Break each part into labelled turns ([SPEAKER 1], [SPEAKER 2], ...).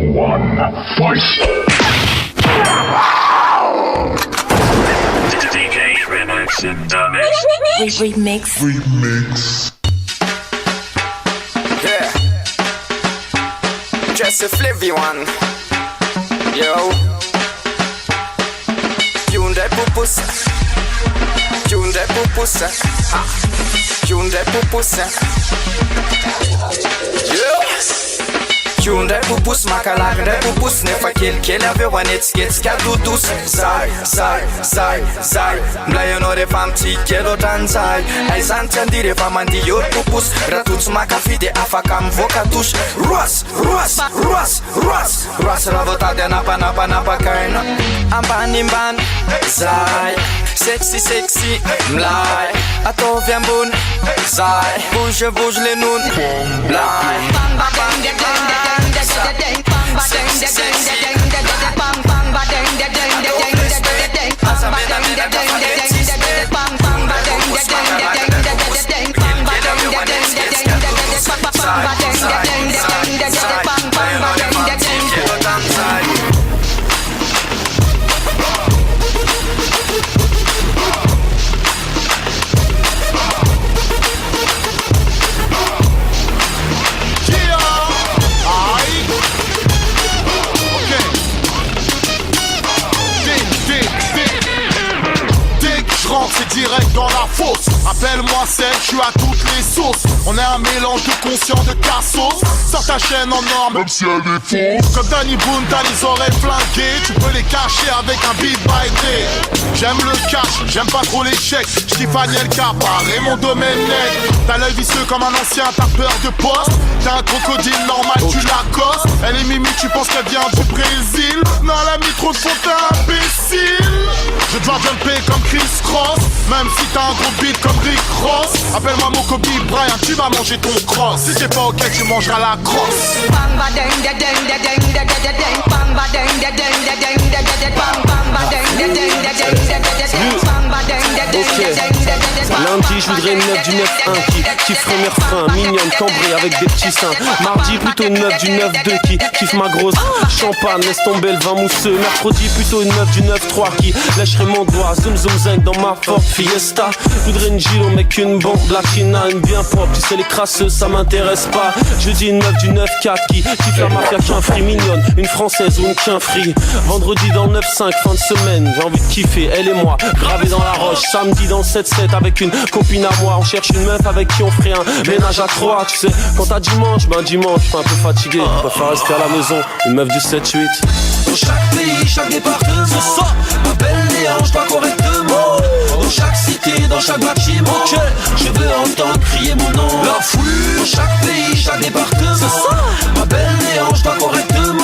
[SPEAKER 1] one, fight! DK Remix in the mix. Remix.
[SPEAKER 2] Yeah. Just a flippy one. Yo. Hyundai pupusa. Hyundai pupusa. Ha. Hyundai pupusa. Yo. Hyundai pupus, makalakindai pupus. Nefa kelikely avy eo anetsiketsiky adodos. Zay mila ianao rehefa mitsikely ohatran'izay. Aizany tsy andihy rehefa mandihy olo pupus. Raha totsy makafy de afaka mivoaka tosy. Roas raha vao tady anapanapakaina. Ambanimbany zay sexy mlay ataovy ambony zay bouge le noun mlay
[SPEAKER 3] c'est direct dans la fosse. Appelle-moi Sel, je suis à toutes les sauces. On est un mélange de conscient de cassos. Sors ta chaîne en or, même si elle est fausse. Comme Danny Boone, t'as les oreilles flinguées. Tu peux les cacher avec un beat by day. J'aime le cash, j'aime pas trop l'échec. J'kiffe Aniel Capa, Raymond Domenech. T'as l'œil vicieux comme un ancien, t'as peur de poste. T'es un crocodile normal, tu l'accostes. Elle est mimi, tu penses qu'elle vient du Brésil. Non, elle a mis trop de fond, t'es imbécile. Je dois jumper comme Chris Cross. Même si t'as un gros beat comme Rick Ross. Appelle-moi mon Kobe Bryant, tu vas manger ton cross. Si c'est pas ok, tu mangeras la crosse.
[SPEAKER 4] Lundi, je voudrais une meuf du 9-1 qui ferait mes refrains, mignonne, cambrée avec des petits seins. Mardi, plutôt une meuf du 9-2 qui kiffe ma grosse champagne, laisse tomber le vin mousseux. Mercredi, plutôt une meuf du 9-3 qui lècherait mon doigt, zoom zing dans ma Ford Fiesta. Je voudrais une Gilo mais qu'une bombe, la China, une bien propre. Tu sais les crasseux, ça m'intéresse pas. Je dis une meuf du 9-4 qui kiffe la mafia qu'un free mignonne, une française ou une qu'un free. Vendredi dans le 9-5, fin de semaine, j'ai envie de kiffer, elle et moi, gravés dans la roche. Samedi dans le 7-7 avec une copine à moi. On cherche une meuf avec qui on ferait un ménage à trois. Tu sais, quand t'as dimanche, dimanche, je suis un peu fatigué. Je préfère rester à la maison, une meuf du 7-8.
[SPEAKER 5] Dans chaque pays, chaque département, ma belle déhanche pas correctement. Dans chaque cité, dans chaque bâtiment, je veux entendre crier mon nom. La foule. Dans chaque pays, chaque département, ma belle déhanche pas correctement.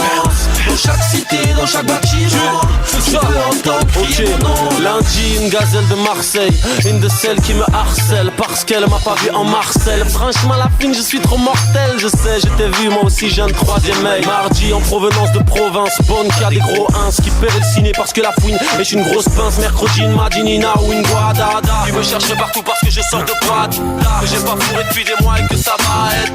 [SPEAKER 5] Dans chaque cité, dans chaque bâtiment, je veux entendre crier mon nom.
[SPEAKER 4] Lundi, une gazelle de Marseille, une de celles qui me harcèle parce qu'elle m'a pas vu en Marcel. Franchement la fine, je suis trop mortel. Je sais, je t'ai vu, moi aussi j'ai un troisième œil. Mardi, en provenance de province, bonne qui a des gros ins qui paierait le ciné parce que la fouine est une grosse pince. Mercredi, une Madinina ou une Guadada. Tu me cherches partout parce que je sors de boîte, que j'ai pas fourré depuis des mois et que ça va être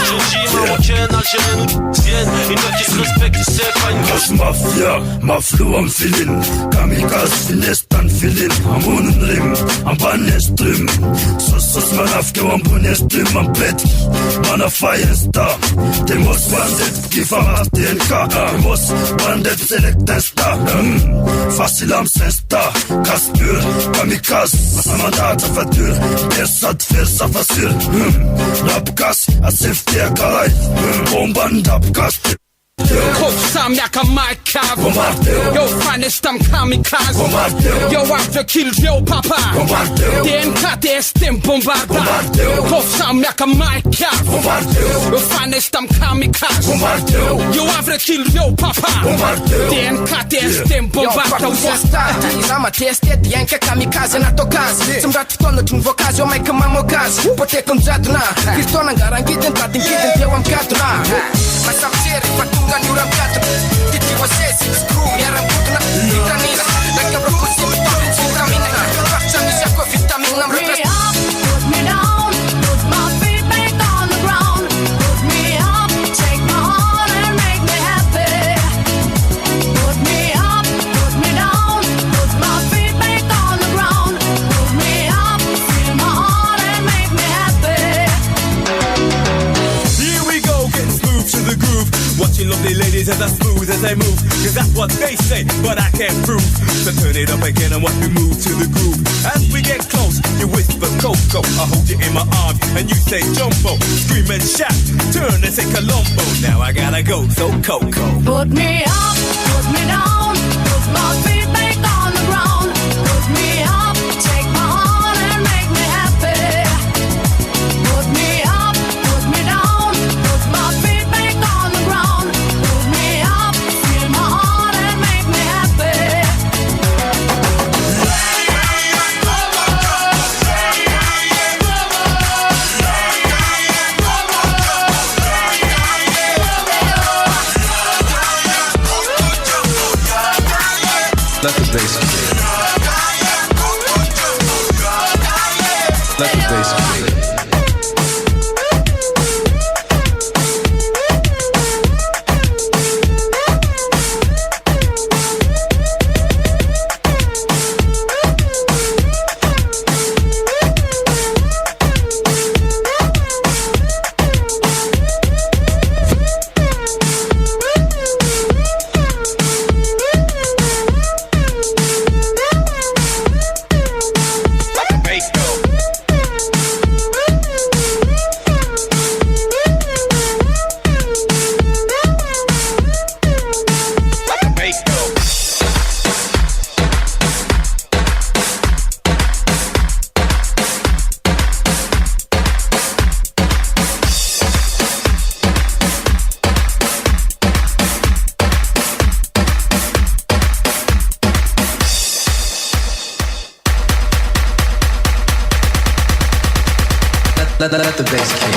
[SPEAKER 4] Jeudi, marocaine, algérienne ou tienne. Une meuf qui se respecte, tu sais, pas une grosse
[SPEAKER 6] mafia. Ma flow am feeling, kamikaze finesse tan feeling. Am bonen rim, am banestrim. Sos manafke am bonestrim am pet. Mana fire star. Temos bandet, kifa TNK. Temos bandet select star. Facile am sesta. Casse pur, kamikaze. Samanda ta fature. Essa de faire ça facile. Rap casse, a safety a caray. Bomban rap casse.
[SPEAKER 7] Sam jaka majka. Yo finest tam kamikaze. Yo after kills yo papa. DNK to jestem bombarda. Sam jaka majka. Yo finest tam kamikaze. Yo after kills yo papa. DNK to jestem bombarda.
[SPEAKER 8] Zama testet jękę kamikaze na to kazy. Som rat w tono czym w okazję majka mam okazję. Potekom zadna. Kristona garangiden tatin kiden białam kadra. Masam seri patungan yuram kadra. Titi wasesi skru yaram kudna. Vitamina. Laka proposi vitamin vitamina. Rakcha mi jako vitamina. Put me down, put my feet back on the ground. Put me up,
[SPEAKER 9] lovely ladies as smooth as they move, cause that's what they say, but I can't prove. So turn it up again and watch me move to the groove. As we get close, you whisper Coco, I hold you in my arms and you say Jumbo. Scream and shout, turn and say Colombo. Now I gotta go, so Coco.
[SPEAKER 10] Put me up, put me down, put my feet back on the ground. Put me up, take my heart and make me happy. Put me up, put me down, put my feet back on the ground. Put me up, feel my heart and make me happy.
[SPEAKER 11] Let the bass kick. Let the bass kick. Let the bass kick.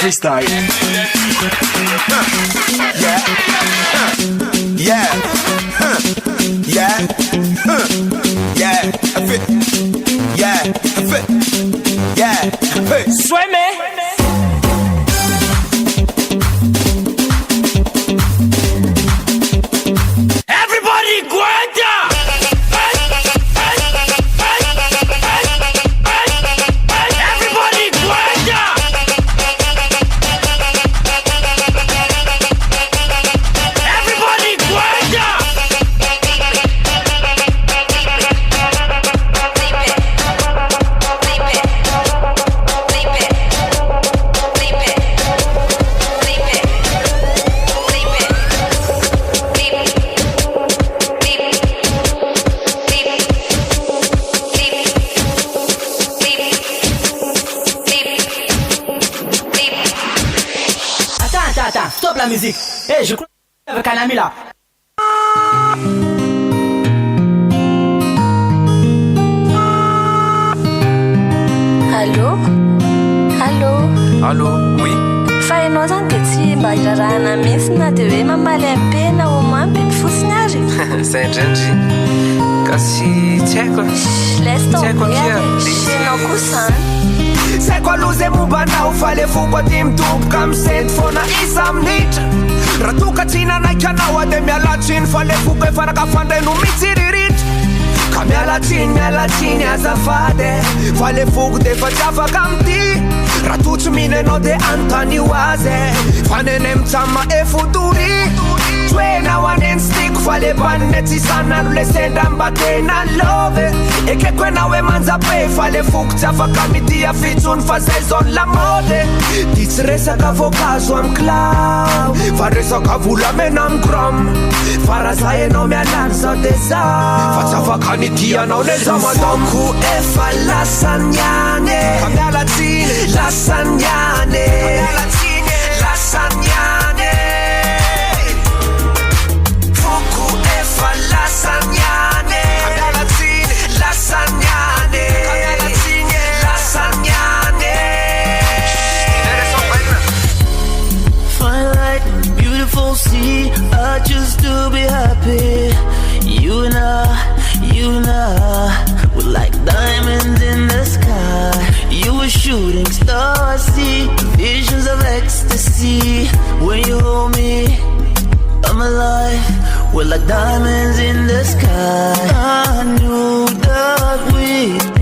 [SPEAKER 2] Freestyle. Yeah. Yeah. Yeah. Yeah. I fit. Yeah. I fit. Yeah. Hey. Sueme. Everybody grind down. Everybody grind down.
[SPEAKER 12] Stop la musique. Eh, je crois avec un ami là.
[SPEAKER 13] Allô? Allô?
[SPEAKER 2] Allô? Oui?
[SPEAKER 13] Fainao zany de tsy mba hirarahana mihitsy na de hoe mamaly ampena ho mampy fotsiny ary.
[SPEAKER 2] Zay indrindry. Ka tsy haiko.
[SPEAKER 13] Laisse tomber. Chenao kosa.
[SPEAKER 2] Sai qual luz é
[SPEAKER 8] banao fa le foko ty mitoboka amisety fona isa minitra raha tokatsina naikanao ade mialatsiny fa le foko efanaka fandray no mitsiriritry ka mialatsiny azafady fa le foko defa tsy afaka amity raha totsy miny anao de anontanio azy fa nene mitsama efotory toenao aneny stiko fa le banine tsy sanano le sendra mbatena love ekeko enao e manjabe fa le foko tsy afaka mitia fitsony fa zay zao ny lamode ty tsy resaka voankazo amy clao fa resaka volamena amy grom fa raha zay enao mialany zao de za fa tsy afaka nitianao ne za madamko efa lasanyane ka mialatsiny lasanyane lasanyane foko efa lasanyane lasanyane lasanyane
[SPEAKER 14] fine light and beautiful sea I just to be happy you and I we're like diamonds in the sky you a shooting star I see visions of ecstasy when you hold me I'm alive we're like diamonds in the sky I knew that we'd